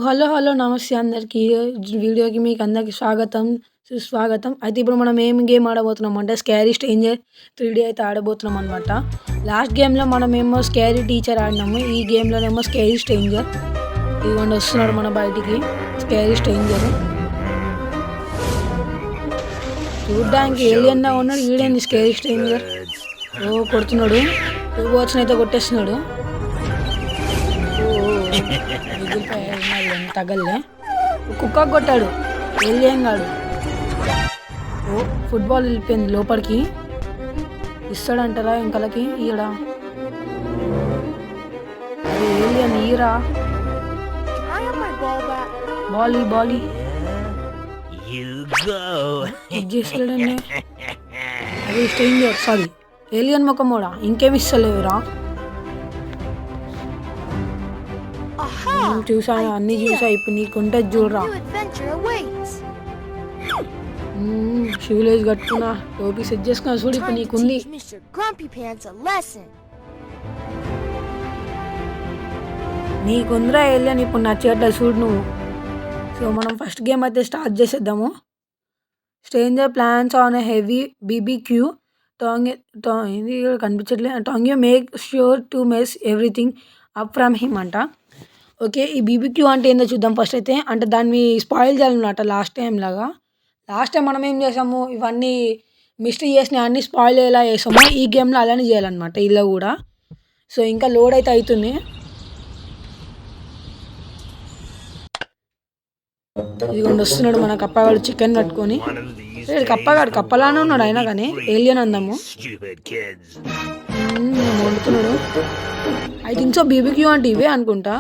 Hello! Hello! నమస్తే అందరికీ. వీడియోకి మీకు అందరికి స్వాగతం, సుస్వాగతం. అయితే ఇప్పుడు మనం ఏం గేమ్ ఆడబోతున్నామంటే స్కేరీ స్ట్రేంజర్ 3D అయితే ఆడబోతున్నామనమాట. లాస్ట్ గేమ్‌లో మనమేమో స్కేరీ టీచర్ ఆడినాము. ఈ గేమ్‌లోనేమో స్కేరీ స్ట్రేంజర్. ఇదిగోండి వస్తున్నాడు మన బయటికి స్కేరీ స్ట్రేంజర్. చూడ్డానికి ఏలియన్‌లా ఉన్నాడు. ఈడేంది స్కేరీ స్ట్రేంజర్. ఓ కొడుతున్నాడు. 2 బాట్స్‌ని అయితే కొట్టేస్తున్నాడు. తగల్లే కుక్కకు కొట్టాడు ఏలియన్ గాడు. ఓ ఫుట్బాల్ వెళ్ళిపోయింది లోపలికి. ఇస్తాడంటారా ఇంకలకి ఈయడా ఏలియన్ ఈరా బాలీ చేస్తాడండి. అది స్ట్రేంజర్ సారీ ఏలియన్ ముఖమోడా ఇంకేమి ఇస్తలేవురా. చూసాను అన్ని చూసా. ఇప్పుడు నీకుంటే చూడరా. షూలేజ్ కట్టుకున్నా టోపీ సెట్ చేసుకున్నా చూడు. ఇప్పుడు నీకుంది. నీకుందిరా వెళ్ళాను ఇప్పుడు నచ్చేట్లా చూడు నువ్వు. సో మనం ఫస్ట్ గేమ్ అయితే స్టార్ట్ చేసేద్దాము. Stranger plans on a heavy BBQ ఇది కనిపించట్లేదు. Tong you make sure to mess everything up from him అంట. ఓకే ఈ బీబీక్యూ అంటే ఏందో చూద్దాం ఫస్ట్ అయితే. అంటే దాన్ని స్పాయిల్ చేయాలన్నమాట లాస్ట్ టైం లాగా. లాస్ట్ టైం మనం ఏం చేసాము ఇవన్నీ మిస్టరీ చేసిన అన్ని స్పాయిల్ ఎలా చేసామో ఈ గేమ్లో అలానే చేయాలన్నమాట ఇలా కూడా. సో ఇంకా లోడ్ అయితే అవుతుంది. ఇదిగోండి వస్తున్నాడు మన కప్పగాడు చికెన్ పట్టుకొని. కప్పగాడు కప్పలానే ఉన్నాడు అయినా కానీ ఏలియన్ అందాము వండుతున్నాడు. ఐ థింక్ సో బీబీక్యూ అంటే ఇవే అనుకుంటా.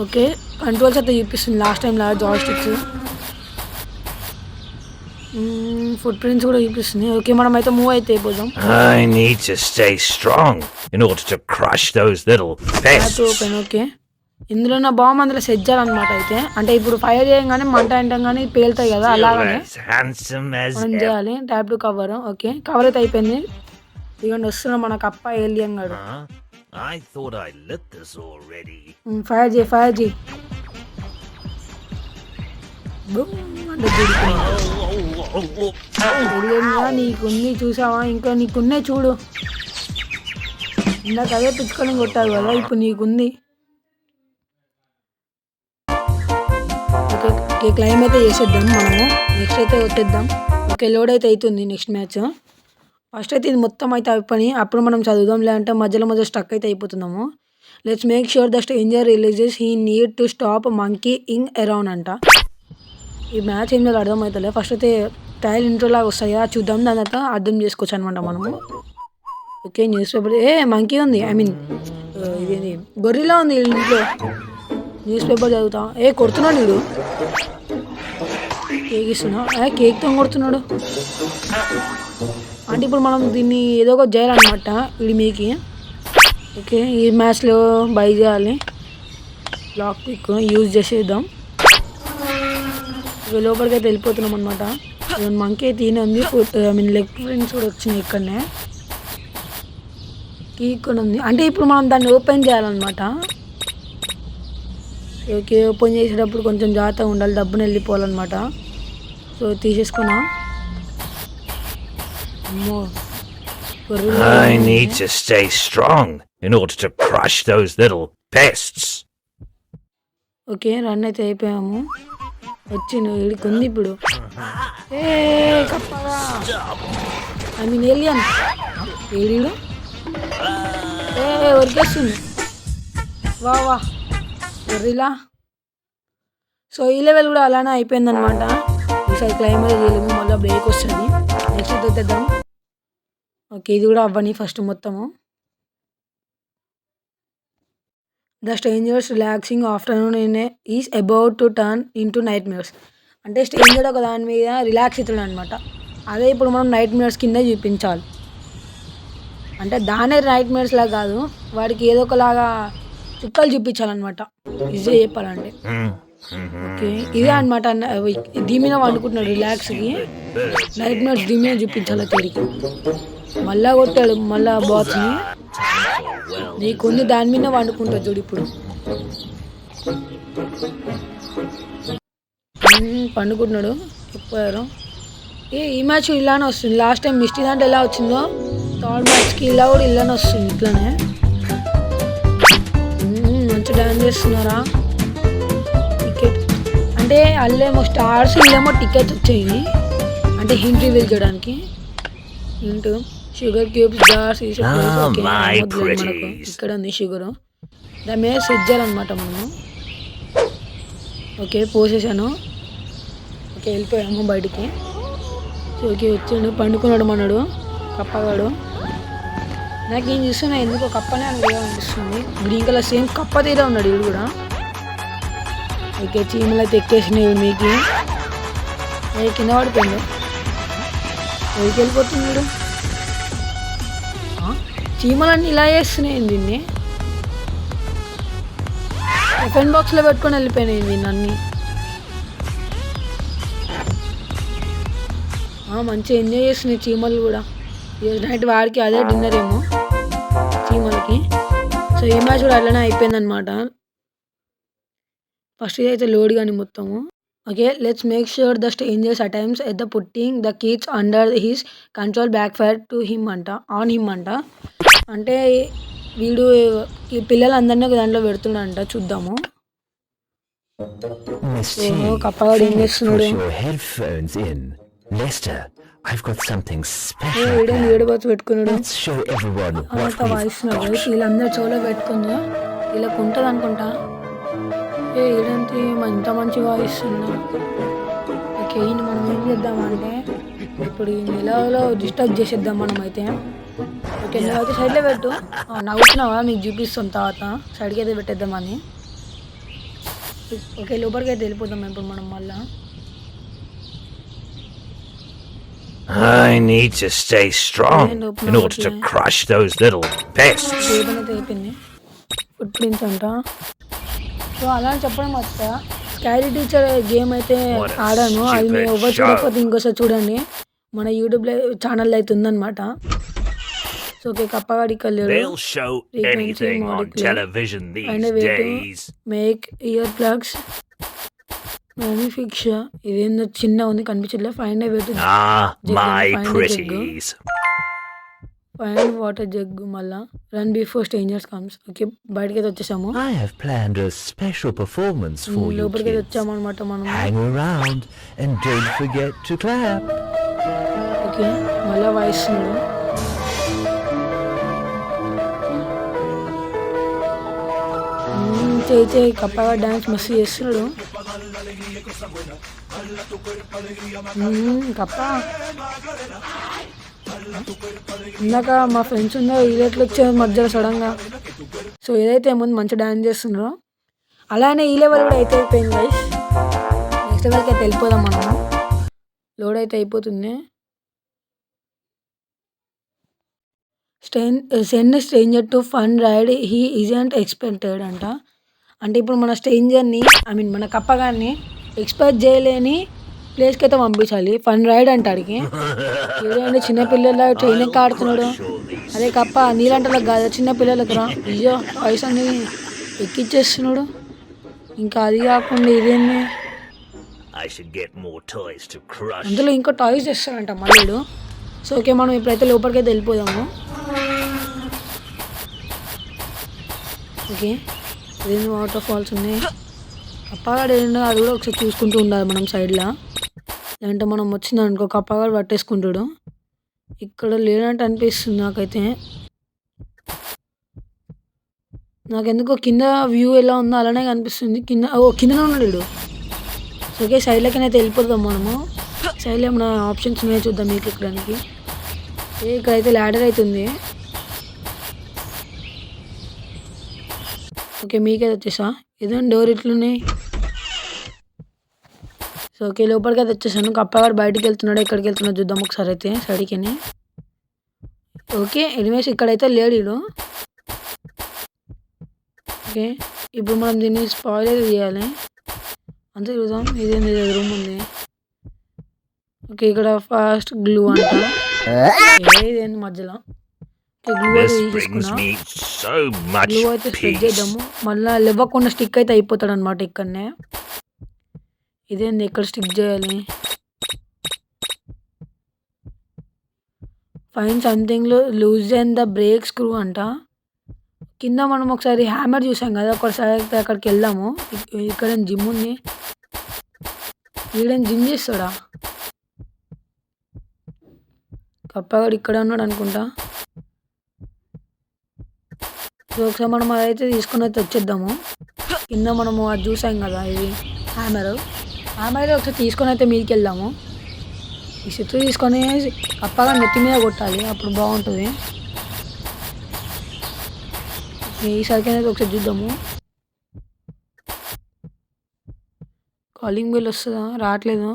ఓకే కంట్రోల్స్ అయితే చూపిస్తుంది లాస్ట్ టైం లాగా జాయ్ స్టిక్స్. ఫుట్ ప్రింట్స్ కూడా చూపిస్తుంది. ఓకే మనం అయితే మూవ్ అయితే అయిపోదాం. I need to stay strong in order to crush those little pests. Open okay ఇందులో నా బాంబ్ అందులో సెట్ చేయాలన్నమాట. అయితే అంటే ఇప్పుడు ఫైర్ చేయగానే మంట అంటంగానే పేలుతాయి కదా అలాగనే మనం చేయాలి. Tap to cover. Okay cover అయితే అయిపోయింది. ఇదిగోండి వస్తున్నాం మన కప్ప ఏలియన్ గాడు. I thought I lit this already. Fire చేయి నీకుంది చూసావా. ఇంకా నీకున్నే చూడు. ఇందాక అదే పిచ్చుకొని కొట్టావు కదా ఇప్పుడు నీకుంది. ఓకే క్లైమ్ అయితే చేసేద్దాం మనము. నెక్స్ట్ అయితే కొట్టేద్దాం. ఓకే లోడ్ అయితే అవుతుంది నెక్స్ట్ మ్యాచ్. ఫస్ట్ అయితే ఇది మొత్తం అయితే అయిపోయి అప్పుడు మనం చదువుదాం. లేదంటే మధ్యలో స్టక్ అయితే అయిపోతున్నాము. Let's make sure the stranger releases he need to stop monkeying around అంట. ఈ మ్యాచ్ ఏం లేదు అర్థమవుతలే. ఫస్ట్ అయితే ట్రయల్ ఇంట్రో లాగా వస్తాయా చూద్దాం. దాని తర్వాత అర్థం చేసుకోవచ్చు అనమాట మనము. ఓకే న్యూస్ పేపర్ మంకీ ఉంది. ఐ మీన్ ఇది గొర్రెలా ఉంది ఇంట్లో. న్యూస్ పేపర్ చదువుతా. కొడుతున్నాడు వీడు. కేక్ ఇస్తున్నా. కేక్తో కొడుతున్నాడు. అంటే ఇప్పుడు మనం దీన్ని ఏదో ఒకటి చేయాలన్నమాట వీడి మీకి. ఓకే ఈ మ్యాచ్లో బై చేయాలి. లాక్ పిక్ యూజ్ చేసేద్దాం. లోపలికి అయితే వెళ్ళిపోతున్నాం అనమాట. మంకీ అయితే ఈయన ఉంది. ఐ మీన్ లెగ్ ప్రింట్స్ కూడా వచ్చినాయి ఇక్కడనే. కీ కూడా ఉంది. అంటే ఇప్పుడు మనం దాన్ని ఓపెన్ చేయాలన్నమాట. ఓకే ఓపెన్ చేసేటప్పుడు కొంచెం జాగ్రత్తగా ఉండాలి. డబ్బుని వెళ్ళిపోవాలన్నమాట. So తీసేసుకున్నా. I need to stay strong in order to crush those little pests. Okay run అయితే అయిపోయాము. వచ్చిండు వీడికి ఉంది ఇప్పుడు. కప్పగా ఐ మీన్ ఏలియన్ ఏడీడు ఉరికేస్తుంది. వా గొర్రెలా. సో ఈ లెవెల్ కూడా అలానే అయిపోయిందనమాట. ఈసారి క్లైమేట్ చేయలేము. మళ్ళీ బ్రేక్ వస్తుంది. నెక్స్ట్ తెద్దాం. ఓకే ఇది కూడా అవ్వని ఫస్ట్ మొత్తము. The strangers relaxing afternoon is about to turn into night mares. అంటే స్ట్రేంజర్ ఒక దాని మీద రిలాక్స్ అవుతుంది అనమాట. అదే ఇప్పుడు మనం నైట్ మేర్స్ కింద చూపించాలి. అంటే దానే నైట్ మేర్స్ లాగా కాదు వాడికి ఏదో ఒకలాగా చుక్కలు చూపించాలన్నమాట. ఈజీగా చెప్పాలంటే. ఓకే ఇదే అనమాట. దీని మీద వండుకుంటున్నాడు రిలాక్స్కి. నైట్ మేర్స్ దీని మీద చూపించాలి తిరిగి. మళ్ళా కొట్టాడు మళ్ళా బాక్స్ని. నీకుంది దాని మీద వండుకుంటా చూడు ఇప్పుడు. పండుకుంటున్నాడు. చెప్పారు ఈ మ్యాచ్ ఇలానే వస్తుంది. లాస్ట్ టైం మిస్టీ దాంట్లో ఎలా వచ్చిందో థర్డ్ మ్యాచ్కి ఇలా కూడా ఇలానే వస్తుంది. ఇట్లానే మంచి డ్యాన్స్ చేస్తున్నారా. టికెట్ అంటే అల్లేమో స్టార్స్ ఇల్లేమో టికెట్స్ వచ్చాయి. అంటే హింట్ రివీల్ చేయడానికి. హింట్ షుగర్ క్యూబ్స్ జార్స్ మనకు ఇక్కడ ఉంది షుగర్. దాని మీద సెట్ చేయాలన్నమాట మనము. ఓకే పోసేసాను. ఓకే వెళ్ళిపోయాము బయటికి. సో ఓకే వచ్చాడు పండుకున్నాడు మనడు కప్పగాడు. నాకు ఏం చూస్తున్నా ఎందుకో కప్పనే అనిపిస్తుంది. గ్రీన్ కలర్ సేమ్ కప్ప తీరే ఉన్నాడు వీడు కూడా. ఓకే చీమలు అయితే ఎక్కేసినాయి మీకు. కింద పడిపోయింది. ఎవరికి వెళ్ళిపోతుంది వీడు. చీమలన్నీ ఇలా చేస్తున్నాయి దీన్ని. టిఫిన్ బాక్స్లో పెట్టుకొని వెళ్ళిపోయినాయి దీన్ని అన్నీ. మంచిగా ఎంజాయ్ చేస్తున్నాయి చీమలు కూడా. ఈరోజు నైట్ వాడికి అదే డిన్నర్ ఏమో చీమలకి. సో ఈ మ్యాచ్ కూడా అట్లనే అయిపోయిందనమాట. ఫస్ట్ అయితే లోడ్ కానీ మొత్తము. Okay let's make sure the strangers attempts at the putting the kids under his control back fire to him అంట ఆన్ హిమ్ అంట. అంటే వీడు ఈ పిల్లలందరినీ ఒక దాంట్లో పెడుతున్నాడంట. చూద్దాము. కప్పగాడు ఏం చేస్తున్నాడు. Lester, I've got something special. పెట్టుకున్నాడు. Let's show everyone what voice వీళ్ళందరూ చెవులో పెట్టుకుందా. వీళ్ళకి ఉంటుంది అనుకుంటా. ఏంటి ఇంత మంచి వాయిస్ ఉందా. ఓకే ఈయన మనం ఏం చేద్దామంటే ఇప్పుడు ఈ నెలలో డిస్టర్బ్ చేసేద్దాం మనం అయితే. ఓకే నువ్వైతే సైడ్లో పెట్టు. నవ్వుతున్నావా మీకు చూపిస్తాం తర్వాత సైడ్కి అయితే పెట్టేద్దామని. ఓకే లోపలికి అయితే వెళ్ళిపోతాం ఇప్పుడు మనం మళ్ళా. I need to stay strong in order to crush those little pests. అయిపోయింది ఫుట్ ప్రింట్స్ అంట. సో అలా చెప్పడం వస్తా. స్కైరీ టీచర్ గేమ్ అయితే ఆడాను. అది మీరు ఎవరు చూడకపోతే ఇంకోసారి చూడండి. మన యూట్యూబ్లో ఛానల్లో అయితే ఉందన్నమాట. సో ఓకే కప్పగాడికి They'll show anything on television these days. Make ear plugs fix. ఇదేందో చిన్న ఉంది కనిపించట్లే. Find my pretties. Find water jug మళ్ళా run before strangers comes. Okay బయటకి అయితే వచ్చేసాము. I have planned a special performance for you లోపలికి అయితే kids. వచ్చాము అనమాట మనం. Hang around and don't forget to clap. Okay మళ్ళా వాయిస్తున్నాడు. చేయి కప్పగా డాన్స్ మస్తు చేస్తున్నాడు కప్ప. ఇందాక మా ఫ్రెండ్స్ ఉందో వీళ్ళెట్లు వచ్చారు మధ్యలో సడన్గా. సో ఏదైతే ముందు మంచి డాన్స్ చేస్తున్నారో అలానే ఈ లెవెల్ కూడా అయితే అయిపోయింది గైస్. నెక్స్ట్ లెవెల్కి అయితే వెళ్ళిపోదాం మనము. లోడ్ అయితే అయిపోతుంది. Send stranger to fun ride he isn't expected అంట. అంటే ఇప్పుడు మన స్ట్రేంజర్ని మన కప్పగాన్ని ఎక్స్పెక్ట్ చేయలేని ప్లేస్కి అయితే పంపించాలి. ఫన్ రైడ్ అంటాడికి. ఏదంటే చిన్నపిల్లల ట్రైన్ ఎక్క ఆడుతున్నాడు. అదే కప్ప నీళ్ళంటలకు కాదు చిన్నపిల్లలకు రా. అయ్యో వయసు అన్ని ఎక్కిచ్చేస్తున్నాడు. ఇంకా అది కాకుండా ఇదేంది అందులో ఇంకో టాయ్స్ తెస్తాడంట మళ్ళీ. సో ఓకే మనం ఇప్పుడైతే లోపలికి అయితే వెళ్ళిపోదాము. ఓకే ఇదేంటి వాటర్ ఫాల్స్ ఉన్నాయి. కప్పగాడు ఏంటో అది కూడా ఒకసారి చూసుకుంటూ ఉండాలి మనం సైడ్లో. లేదంటే మనం వచ్చిందనుకో కప్పగాడు పట్టేసుకుంటాడు. ఇక్కడ లేదంటే అనిపిస్తుంది నాకైతే. నాకెందుకో కింద వ్యూ ఎలా ఉందో అలానే కనిపిస్తుంది. కిందనే ఉన్నాడు వీడు. సో ఓకే సైడ్లోకి అయితే వెళ్ళిపోదాం మనము. సైడ్లో ఏమైనా ఆప్షన్స్ ఉన్నాయో చూద్దాం మీకు ఎక్కడానికి. ఇక్కడైతే ల్యాడర్ అవుతుంది. ఓకే మీకైతే వచ్చేసా ఏదో డోర్ ఇట్లున్నాయి. సో ఓకే లోపలికి అయితే వచ్చేసాను. కప్పగాడు బయటికి వెళ్తున్నాడు. ఎక్కడికి వెళ్తున్నాడు చూద్దాం ఒకసారి అయితే సైడ్కి. ఓకే ఎనివేస్ ఇక్కడైతే లేడు వీడు. ఓకే ఇప్పుడు మనం దీన్ని స్పాయిల్ అయితే చేయాలి. అంతే చూద్దాం. ఇదేంది రూమ్ ఉంది. ఓకే ఇక్కడ ఫాస్ట్ గ్లూ అంట. ఇదేంది మధ్యలో గ్లూ అయితే This brings తీసేసుకున్నా. me so much glue అయితే స్ప్రెడ్ peace. చేద్దాము. మళ్ళీ లేవకుండా స్టిక్ అయితే అయిపోతాడు అనమాట ఇక్కడనే. ఇదేంది ఎక్కడ స్టిక్ చేయాలి? Fine something loose and the break screw అంట. కింద మనం ఒకసారి హ్యామర్ చూసాం కదా, ఒకసారి అయితే అక్కడికి వెళ్దాము. ఇక్కడ జిమ్ ఉంది. ఈడేం జిమ్ చేస్తాడా? కప్పగాడు ఇక్కడ ఉన్నాడు అనుకుంటా. సో ఒకసారి మనం అదైతే తీసుకుని అయితే వచ్చేద్దాము. కింద మనము అది చూసాం కదా, ఇది హ్యామర్ అయితే ఒకసారి తీసుకొని అయితే మీదకి వెళ్దాము. ఈ చెట్టు తీసుకొని కప్పగా నెత్తి మీద కొట్టాలి, అప్పుడు బాగుంటుంది. ఈసారికి అయితే ఒకసారి చూద్దాము. కాలింగ్ బెల్ వస్తుందా? రావట్లేదు.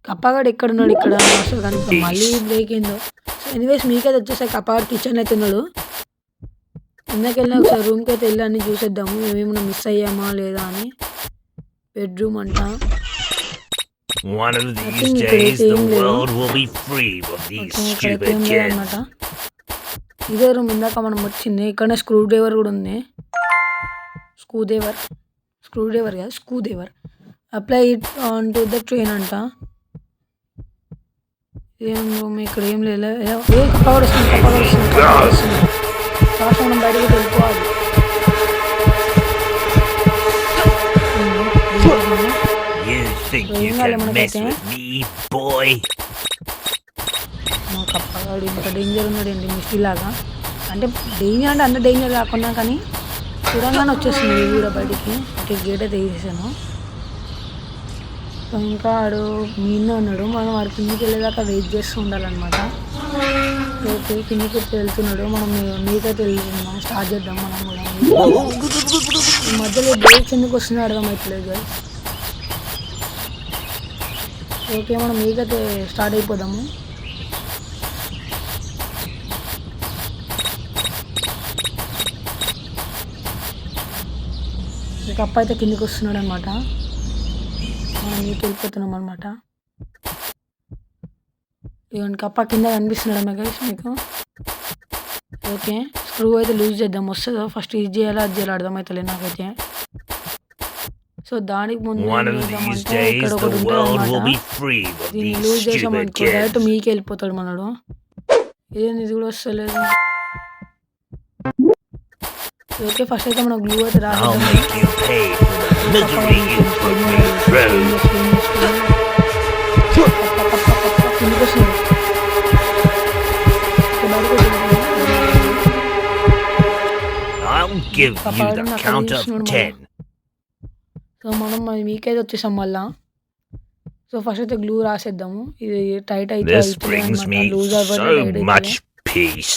కప్పగాడు ఎక్కడ ఉన్నాడు? ఇక్కడ అసలు కనుక మళ్ళీ బ్రేక్ అయిందో. సో ఎనీవేస్ మీకైతే వచ్చేసారి కప్పగాడు కిచెన్ అయితే ఉన్నాడు. ఇందాకెళ్ళినా ఒకసారి రూమ్కి అయితే వెళ్ళి అన్ని చూసేద్దాము, ఏమేమైనా మిస్ అయ్యామా లేదా అని. బెడ్రూమ్ అంట. One of I these think days, the ఇక్కడ world will be free of these ఇక్కడైతే stupid ఏం kids. లేదన్నమాట. ఇదే రూమ్ ఇందాక మనం వచ్చింది. ఇక్కడనే స్క్రూ డ్రైవర్ కూడా ఉంది. స్క్రూ డ్రైవర్ కాదు, screw driver. Apply it on to the train అంట. ఏం రూమ్ ఇక్కడ ఏం లేదు. కప్పగాడు వస్తుంది. ఫాస్ట్ మనం బయటకు వెళ్ళిపోవాలి. You think you ఏం కాలే can mess మనకైతే. with me, boy? మా కప్పగాడు ఇంత డేంజర్ ఉన్నాడండి, మిస్టీ లాగా. అంటే డేంజర్ అంటే అంత డేంజర్ కాకుండా కానీ చూడంగానే వచ్చేస్తుంది ఇది కూడా బయటికి. అంటే గేట్ అయితే తీసేసాను. సో ఇంకా ఆడు మీన్న ఉన్నాడు. మనం వాడు కిందికి వెళ్ళేదాకా వెయిట్ చేస్తూ ఉండాలన్నమాట. ఓకే కిందికి వెళ్తున్నాడు. మనం మీకైతే వెళ్తున్నాం. స్టార్ట్ చేద్దాం మనం కూడా. ఈ మధ్యలో బ్రేక్స్ ఎందుకు వస్తున్నాయి అర్థమవుతలేదు guys. ఓకే మనం మీకైతే స్టార్ట్ అయిపోదాము. ఇక అప్ప అయితే కిందికి వస్తున్నాడు అనమాట. మనం మీకు వెళ్ళిపోతున్నాం అనమాట. ఇవన్నీ కప్ప కింద కనిపిస్తున్నాడు గైస్ మీకు. ఓకే స్క్రూ అయితే లూజ్ చేద్దాం. వస్తుందో ఫస్ట్ ఇది చేయాలి అది చేయాలి అర్థమవుతలేదు నాకైతే. సో దానికి ముందు One of these days, ఇక్కడ the ఒకటి ఉంటుంది world will అనమాట. be free of దీన్ని these లూజ్ stupid చేసామనుకో డైరెక్ట్ kids. మీకే వెళ్ళిపోతాడు మనడు. ఇదేంది ఇది కూడా వస్తలేదు. ఓకే ఫస్ట్ అయితే మనం గ్లూ అయితే I'll రాసేద్దాం. make you pay for the misery you put me through. కిందికి వస్తున్నాడు. I'll give you the count of 10. So మనం మీకైతే వచ్చేసాం మళ్ళా. సో ఫస్ట్ అయితే గ్లూ రాసేద్దాము. ఇది టైట్ అయితే This brings me loose so much peace.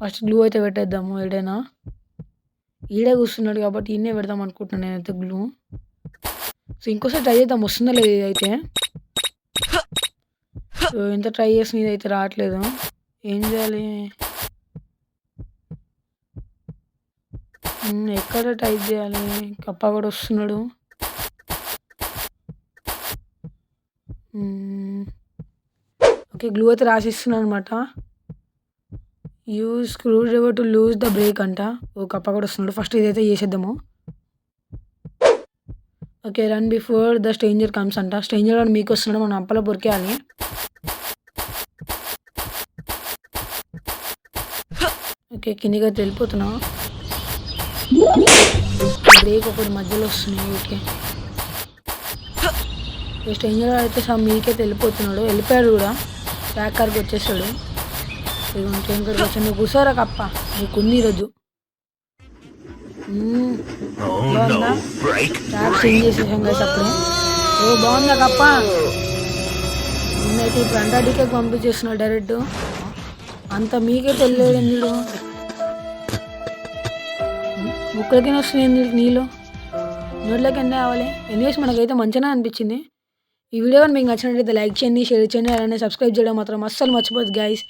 First glue అయితే పెట్టేద్దాము. ఏడైనా ఈడే కూర్చున్నాడు కాబట్టి ఈయనే పెడదాం అనుకుంటున్నాను నేనైతే గ్లూ. సో ఇంకోసారి ట్రై చేద్దాం వస్తుందా లేదు ఇది అయితే. సో ఎంత ట్రై చేసిన ఇది అయితే రావట్లేదు. ఏం చేయాలి? ఎక్కడ టైప్ చేయాలి? కప్ప కూడా వస్తున్నాడు. ఓకే గ్లూ అయితే రాసిస్తున్నాను అనమాట. Use screwdriver to loose the brake అంట. ఓ కప్ప కూడా వస్తున్నాడు. ఫస్ట్ ఇదైతే చేసేద్దాము. Okay run before the stranger comes అంట. స్ట్రేంజర్ వాడు మీకు వస్తున్నాడు, మనం అప్పలో పొరికేయాలి. ఓకే కిందికి అయితే వెళ్ళిపోతున్నా. బ్రేక్ ఒకటి మధ్యలో వస్తున్నాయి. ఓకే స్ట్రేంజర్ అయితే మీకైతే వెళ్ళిపోతున్నాడు. వెళ్ళిపోయాడు కూడా. బ్యాక్ కార్కి వచ్చేసాడు. ట్రైన్ కార్కి వచ్చాడు. నువ్వు కూర్చోరా కప్ప, నీకుంది ఈరోజు. బాగుందా? ట్యాక్ చేంజ్ చేసేసాం కదా అప్పుడే. ఓ బాగుందా కప్ప? నేనైతే ఇప్పుడు అంటాడికే పంపించేస్తున్నాడు డైరెక్ట్. అంత మీకైతే వెళ్ళలేడు ఎందుకు? ముక్కలకి వస్తున్నాయి నీళ్ళు, నోట్లోకి ఎంత కావాలి. ఎనీవేస్ మనకైతే మంచిగా అనిపించింది. ఈ వీడియో కానీ మీకు నచ్చినట్లయితే లైక్ చేయండి, షేర్ చేయండి, అలానే సబ్స్క్రైబ్ చేయడం మాత్రం అస్సలు మర్చిపోద్దు గైస్.